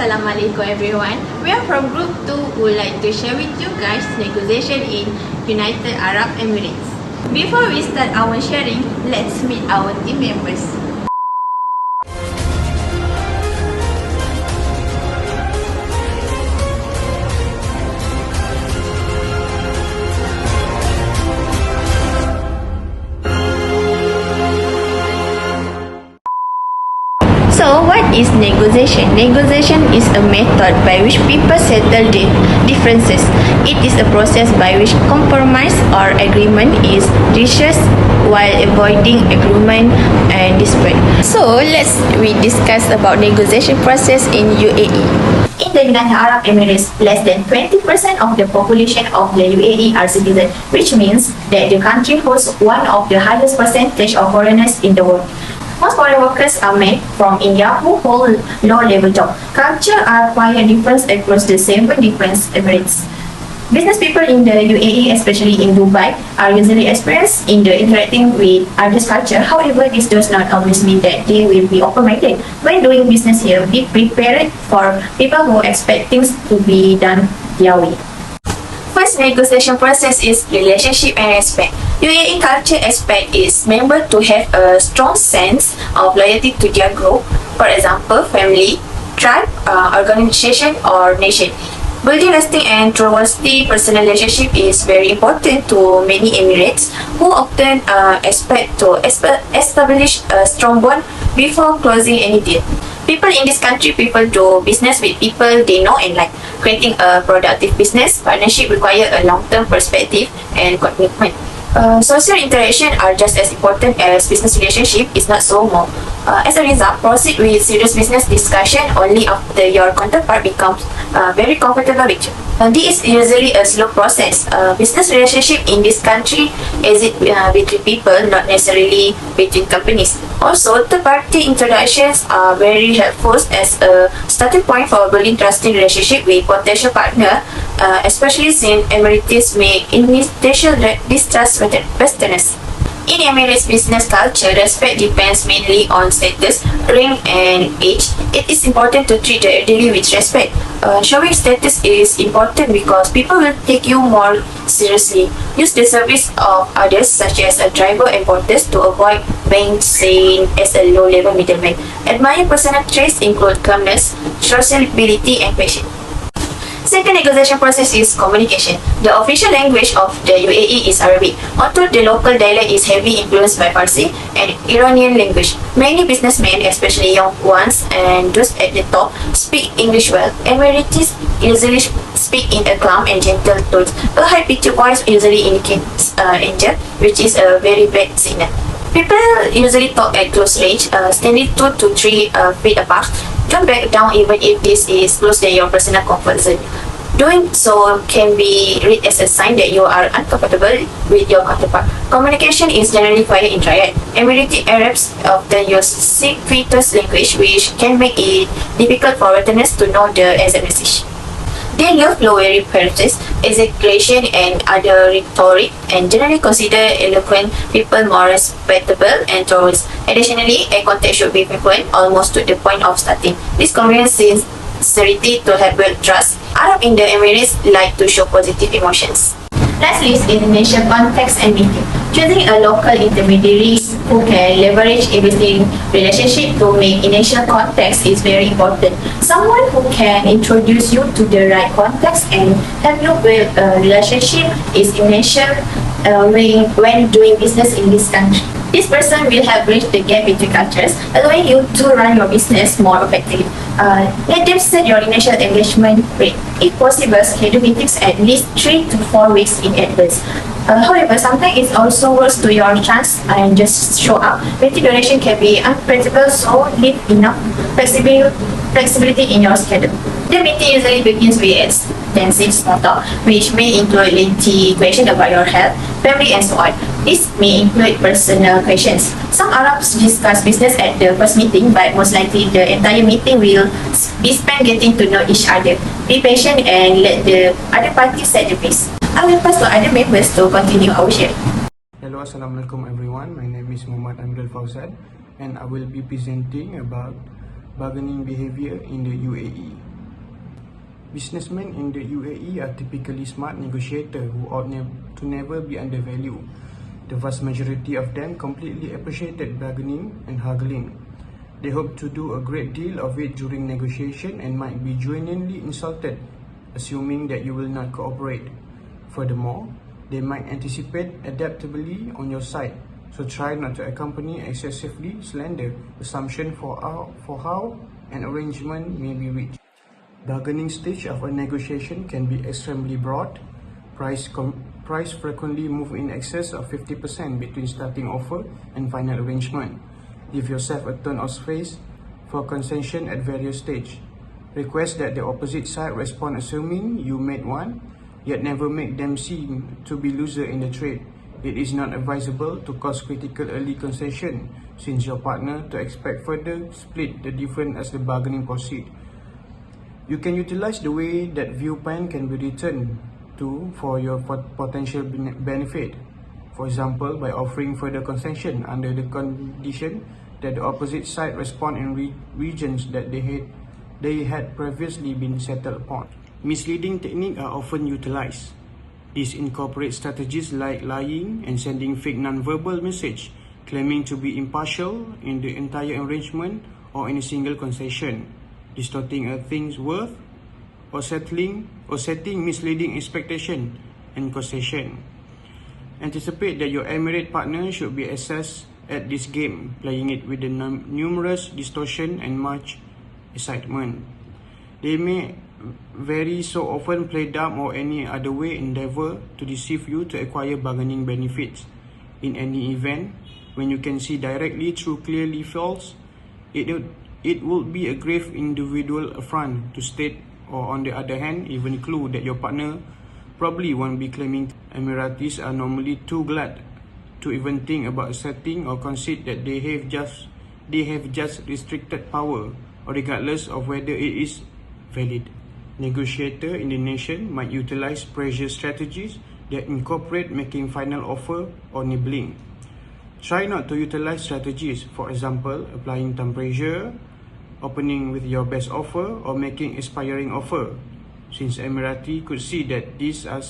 Assalamualaikum everyone. We are from group 2 who would like to share with you guys negotiation in United Arab Emirates. Before we start our sharing, let's meet our team members. So, what is negotiation? Negotiation is a method by which people settle differences. It is a process by which compromise or agreement is reached while avoiding argument and dispute. So, we discuss about negotiation process in UAE. In the United Arab Emirates, less than 20% of the population of the UAE are citizens, which means that the country hosts one of the highest percentage of foreigners in the world. Most foreign workers are men from India who hold low-level jobs. Culture are quite different across the 7 different Emirates. Business people in the UAE, especially in Dubai, are usually experienced in the interacting with others' culture. However, this does not always mean that they will be open-minded. When doing business here, be prepared for people who expect things to be done their way. First negotiation process is relationship and respect. UAE culture expect its members to have a strong sense of loyalty to their group, for example, family, tribe, organization, or nation. Building lasting and trustworthy personal relationship is very important to many Emirates who often expect to establish a strong bond before closing any deal. People in this country prefer to business with people they know and like. Creating a productive business partnership requires a long-term perspective and commitment. Social interaction are just as important as business relationship, is not so more. As a result, proceed with serious business discussion only after your counterpart becomes very comfortable with you. This is usually a slow process. Business relationship in this country is between people, not necessarily between companies. Also, third-party introductions are very helpful as a starting point for building trusting relationship with potential partner, especially since Emirates may initial distrust Westerners. In Emirates business culture, respect depends mainly on status, rank, and age. It is important to treat the elderly with respect. Showing status is important because people will take you more seriously. Use the service of others, such as a driver and porters, to avoid being seen as a low-level middleman. Admired personal traits include calmness, sociability, and patience. Second negotiation process is communication. The official language of the UAE is Arabic, although the local dialect is heavily influenced by Farsi and Iranian language. Many businessmen, especially young ones and those at the top, speak English well. Emiratis usually speak in a calm and gentle tone. A high-pitched voice usually indicates danger, which is a very bad signal. People usually talk at close range, standing 2 to 3 feet apart. Don't back down even if this is close to your personal comfort zone. Doing so can be read as a sign that you are uncomfortable with your counterpart. Communication is generally quiet in triad. Emirati Arabs often use Firdaus language, which can make it difficult for Westerners to know the exact message. They love flowery phrases, exaggeration, and other rhetoric, and generally consider eloquent people more respectable and tolerant. Additionally, eye contact should be frequent, almost to the point of starting. This conveys sincerity to help build trust. Arab in the Emirates like to show positive emotions. Lastly is initial context and meeting. Choosing a local intermediary who can leverage existing relationship to make initial context is very important. Someone who can introduce you to the right context and help you build a relationship is essential when doing business in this country. This person will help bridge the gap between cultures, allowing you to run your business more effectively. Let them set your initial engagement rate. If possible, schedule meetings at least 3 to 4 weeks in advance. However, sometimes it also works to your chance and just show up. Meeting duration can be unpredictable, so leave enough flexibility in your schedule. The meeting usually begins with extensive small talk, which may include lengthy questions about your health, family, and so on. This may include personal questions. Some Arabs discuss business at the first meeting, but most likely the entire meeting will be spent getting to know each other. Be patient and let the other party set the pace. I will pass to other members to continue our sharing. Hello, Assalamualaikum everyone. My name is Mohd and Fauzan, and I will be presenting about bargaining behavior in the UAE. Businessmen in the UAE are typically smart negotiators who ought to never be undervalued. The vast majority of them completely appreciated bargaining and haggling. They hope to do a great deal of it during negotiation and might be genuinely insulted, assuming that you will not cooperate. Furthermore, they might anticipate adaptability on your side, so try not to accompany excessively slender assumption for how an arrangement may be reached. Bargaining stage of a negotiation can be extremely broad. Price frequently move in excess of 50% between starting offer and final arrangement. Give yourself a ton of space for concession at various stages. Request that the opposite side respond assuming you made one, yet never make them seem to be loser in the trade. It is not advisable to cause critical early concession since your partner to expect further split the difference as the bargaining proceed. You can utilize the way that viewpoint can be returned to for your potential benefit. For example, by offering further concession under the condition that the opposite side respond in regions that they had previously been settled upon. Misleading techniques are often utilized. These incorporate strategies like lying and sending fake non-verbal message, claiming to be impartial in the entire arrangement or in a single concession, distorting a thing's worth, or setting misleading expectation and concession. Anticipate that your Emirate partner should be assessed at this game, playing it with the numerous distortion and much excitement. They may very so often play dumb or any other way endeavor to deceive you to acquire bargaining benefits. In any event, when you can see directly through clearly false, it would be a grave individual affront to state, or on the other hand, even clue that your partner probably won't be claiming. Emiratis are normally too glad to even think about asserting or concede that they have just restricted power, or regardless of whether it is valid. Negotiators in the nation might utilize pressure strategies that incorporate making final offer or nibbling. Try not to utilize strategies, for example, applying time pressure, opening with your best offer, or making expiring offer, since Emirati could see that these are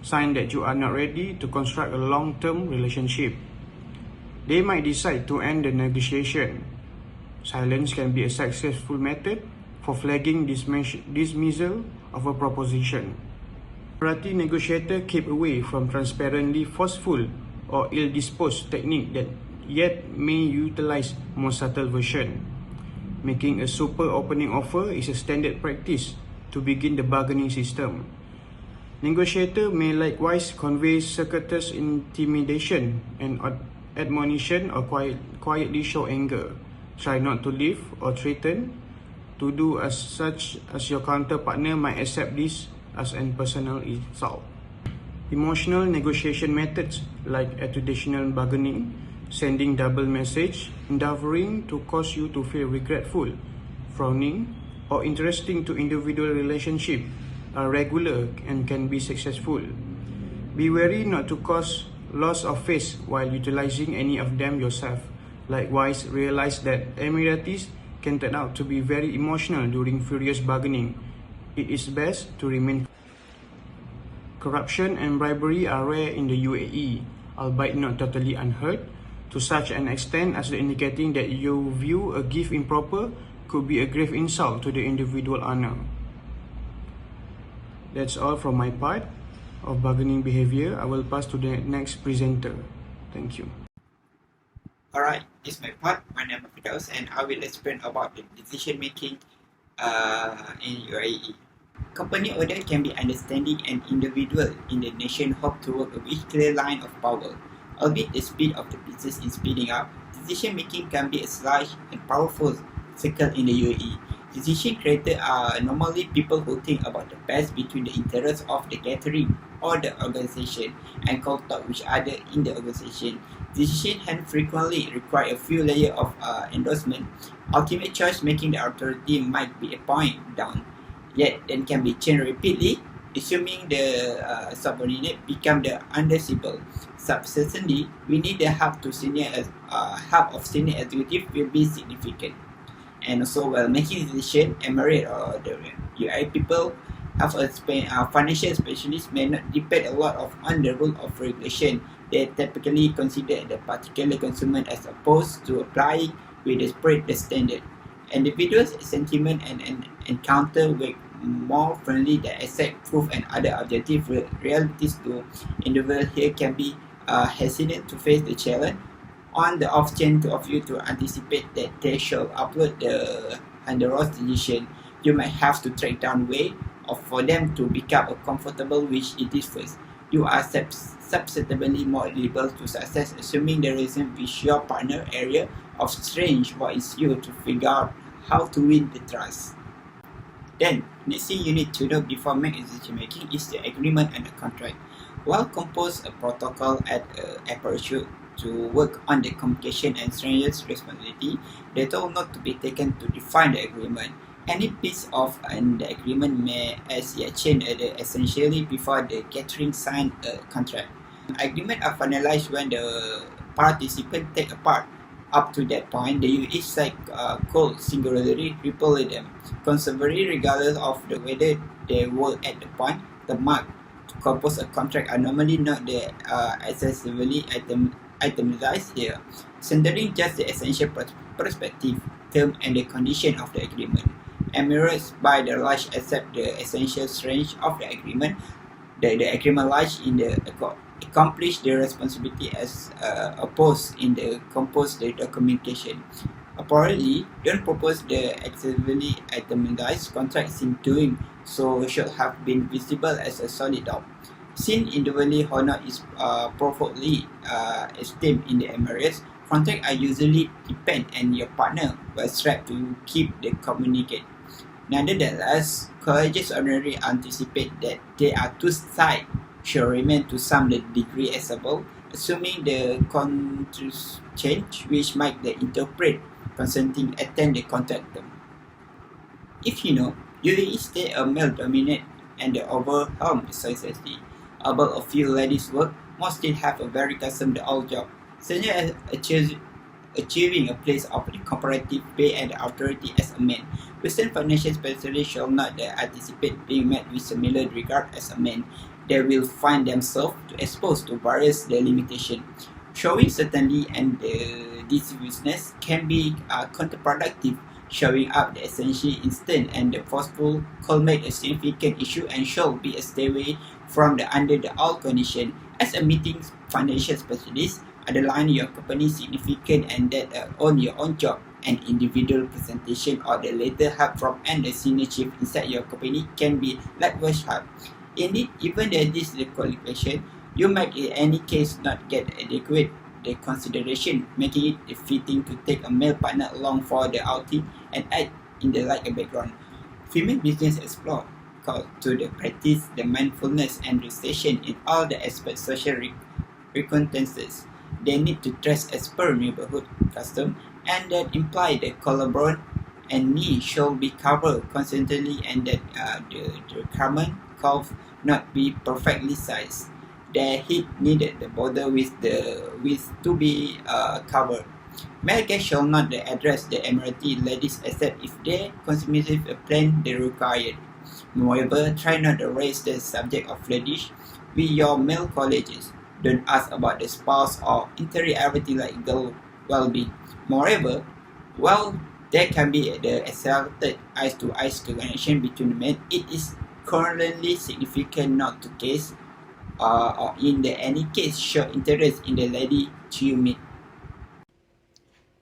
signs that you are not ready to construct a long-term relationship. They might decide to end the negotiation. Silence can be a successful method for flagging dismissal of a proposition. Emirati negotiators keep away from transparently forceful or ill-disposed technique that yet may utilize more subtle version. Making a super opening offer is a standard practice to begin the bargaining system. Negotiators may likewise convey circuitous intimidation and admonition or quietly show anger. Try not to leave or threaten to do as such, as your counterpartner might accept this as an personal insult. Emotional negotiation methods like attitudinal bargaining, sending double message, endeavoring to cause you to feel regretful, frowning, or interesting to individual relationship are regular and can be successful. Be wary not to cause loss of face while utilizing any of them yourself. Likewise, realize that Emiratis can turn out to be very emotional during furious bargaining. It is best to remain. Corruption and bribery are rare in the UAE, albeit not totally unheard, to such an extent as indicating that you view a gift improper could be a grave insult to the individual owner. That's all from my part of bargaining behavior. I will pass to the next presenter. Thank you. Alright, this is my part. My name is Firdaus and I will explain about the decision making in UAE. Company order can be understanding and individual in the nation hope to work with clear line of power. Albeit the speed of the business is speeding up, decision making can be a large and powerful circle in the UAE. Decision creators are normally people who think about the best between the interests of the gathering or the organization and consult with others in the organization. Decision hence frequently require a few layers of endorsement. Ultimate choice making the authority might be a point down, yet then can be changed repeatedly, assuming the subordinate become the undecible. Subsequently, we need the help of senior executive will be significant. And also, while making decision, Emirates or the UAE people Financial specialist may not depend a lot on the rule of regulation. They typically consider the particular consumer as opposed to applying with the spread the standard. Individuals' sentiment and encounter with more friendly than accept proof and other objective realities to individuals here can be hesitant to face the challenge on the off chance of you to anticipate that they shall upload the Honduras decision. You might have to track down way of for them to become a comfortable which it is first. You are substantially more able to success assuming the reason with your partner area of strange what is you to figure out how to win the trust. Then, next thing you need to know before making decision making is the agreement and the contract. While compose a protocol at approach to work on the communication and stranger's responsibility, they told not to be taken to define the agreement. Any piece of the agreement may as yet change essentially before the gathering sign a contract. Agreement are finalized when the participants take a part. Up to that point, the each side could singularly repel them, conservatively regardless of whether they were at the point. The mark to compose a contract are normally not the excessively itemized here, centering just the essential perspective, term, and the condition of the agreement. Emirates, by the large, accept the essential range of the agreement. The agreement lies in the accomplish the responsibility as opposed in the compose the communication. Apparently, don't propose the excessively itemized contracts in doing so should have been visible as a solid doubt. Since individually honor is properly esteemed in the Emirates, contracts are usually depend on your partner will strive to keep the communicate. Nevertheless, colleges ordinarily anticipate that there are two sides should remain to some degree acceptable, assuming the contracts change, which might the interpret consenting attend the contract term. If you know, UAE stay a male-dominant and the overwhelmed society. About a few ladies' work, most still have a very custom all job, such as achieving a place of the comparative pay and authority as a man. Western financial specialists shall not anticipate being met with similar regard as a man. They will find themselves exposed to various limitations. Showing certainty and decisiveness can be counterproductive. Showing up the essential instant and the forceful culminate a significant issue and shall be a stay away from the under the all condition. As a meeting financial specialist, underline your company's significant and that on your own job and individual presentation or the later help from and the senior chief inside your company can be likewise help. Indeed, even there is the qualification, you might in any case not get adequate the consideration, making it fitting to take a male partner along for the outing and act in the like a background. Female business explore called to the practice the mindfulness and relaxation in all the aspects social circumstances. They need to dress as per neighborhood custom and that imply the collarbone and knee shall be covered constantly and that the common calf not be perfectly sized. The hip needed the border with to be covered. Male guests shall not address the Emirati ladies except if they consummate a plan they required. Moreover, try not to raise the subject of ladies with your male colleagues. Don't ask about the spouse or interiority like girl well-being. Moreover, while there can be the accelerated eyes-to-eyes connection between men, it is currently significant not to case or in any case show interest in the lady you meet.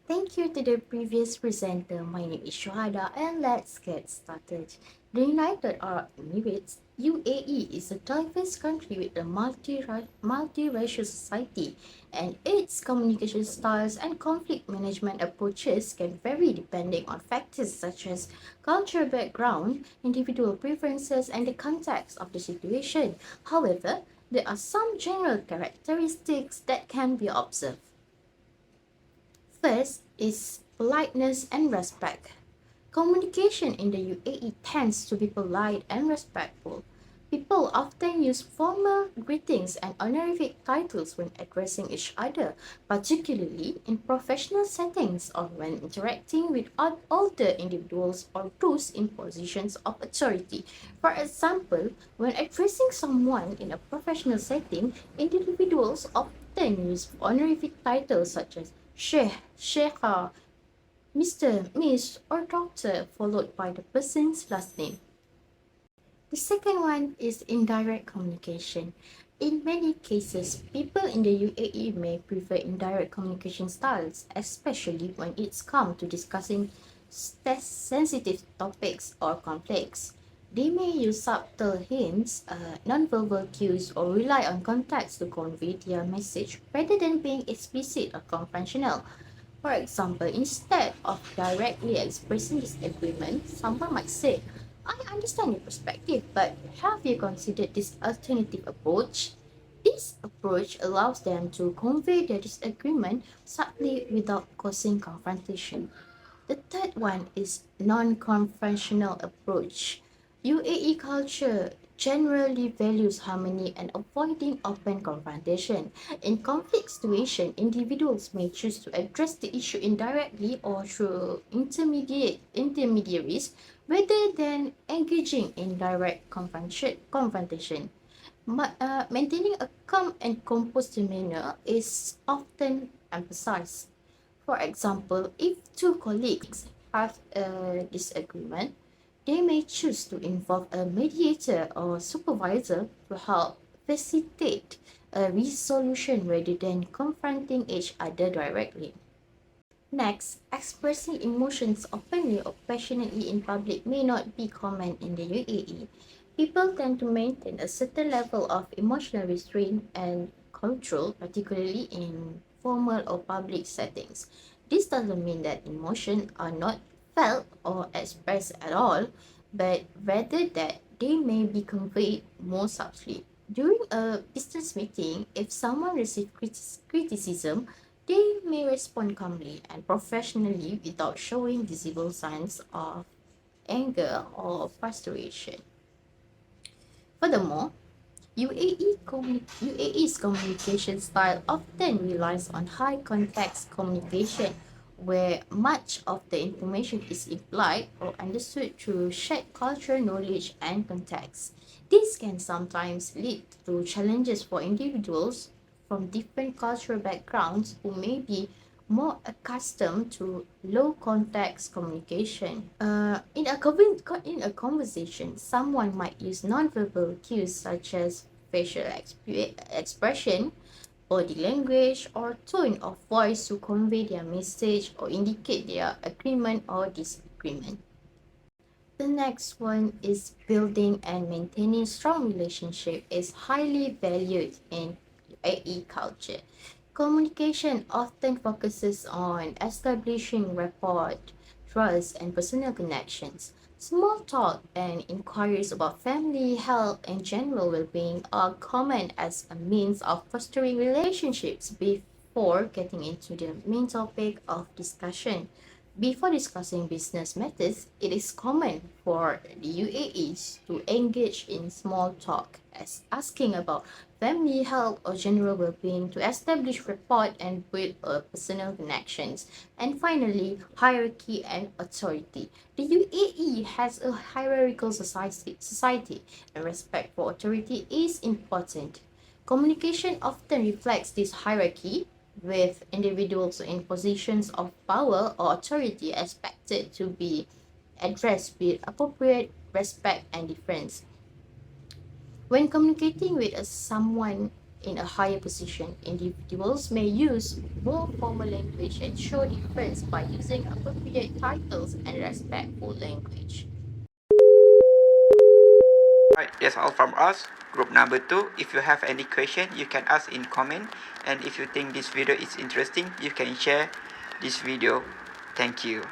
Thank you to the previous presenter. My name is Syuhada and let's get started. The United Arab Emirates, UAE, is a diverse country with a multiracial society, and its communication styles and conflict management approaches can vary depending on factors such as cultural background, individual preferences, and the context of the situation. However, there are some general characteristics that can be observed. First is politeness and respect. Communication in the UAE tends to be polite and respectful. People often use formal greetings and honorific titles when addressing each other, particularly in professional settings or when interacting with older individuals or those in positions of authority. For example, when addressing someone in a professional setting, individuals often use honorific titles such as Sheikh, Sheikha, Mr., Miss, or Doctor, followed by the person's last name. The second one is indirect communication. In many cases, people in the UAE may prefer indirect communication styles, especially when it's come to discussing sensitive topics or conflicts. They may use subtle hints, nonverbal cues, or rely on context to convey their message rather than being explicit or conventional. For example, instead of directly expressing disagreement, someone might say, I understand your perspective, but have you considered this alternative approach? This approach allows them to convey their disagreement subtly without causing confrontation. The third one is non-confrontational approach. UAE culture generally values harmony and avoiding open confrontation. In conflict situations, individuals may choose to address the issue indirectly or through intermediaries rather than engaging in direct confrontation. Maintaining a calm and composed demeanor is often emphasized. For example, if two colleagues have a disagreement, they may choose to involve a mediator or supervisor to help facilitate a resolution rather than confronting each other directly. Next, expressing emotions openly or passionately in public may not be common in the UAE. People tend to maintain a certain level of emotional restraint and control, particularly in formal or public settings. This doesn't mean that emotions are not felt or expressed at all, but rather that they may be conveyed more subtly. During a business meeting, if someone receives criticism, they may respond calmly and professionally without showing visible signs of anger or frustration. Furthermore, UAE's communication style often relies on high context communication, where much of the information is implied or understood through shared cultural knowledge and context. This can sometimes lead to challenges for individuals from different cultural backgrounds who may be more accustomed to low context communication. In a conversation, someone might use nonverbal cues such as facial expression, body language, or tone of voice to convey their message or indicate their agreement or disagreement. The next one is building and maintaining strong relationship is highly valued in UAE culture. Communication often focuses on establishing rapport, trust, and personal connections. Small talk and inquiries about family, health, and general well-being are common as a means of fostering relationships before getting into the main topic of discussion. Before discussing business matters, it is common for the UAEs to engage in small talk as asking about family health or general well-being to establish rapport and build personal connections. And finally, hierarchy and authority. The UAE has a hierarchical society and respect for authority is important. Communication often reflects this hierarchy with individuals in positions of power or authority expected to be addressed with appropriate respect and deference. When communicating with someone in a higher position, individuals may use more formal language and show deference by using appropriate titles and respectful language. Alright, that's all from us. Group number 2. If you have any question, you can ask in comment. And if you think this video is interesting, you can share this video. Thank you.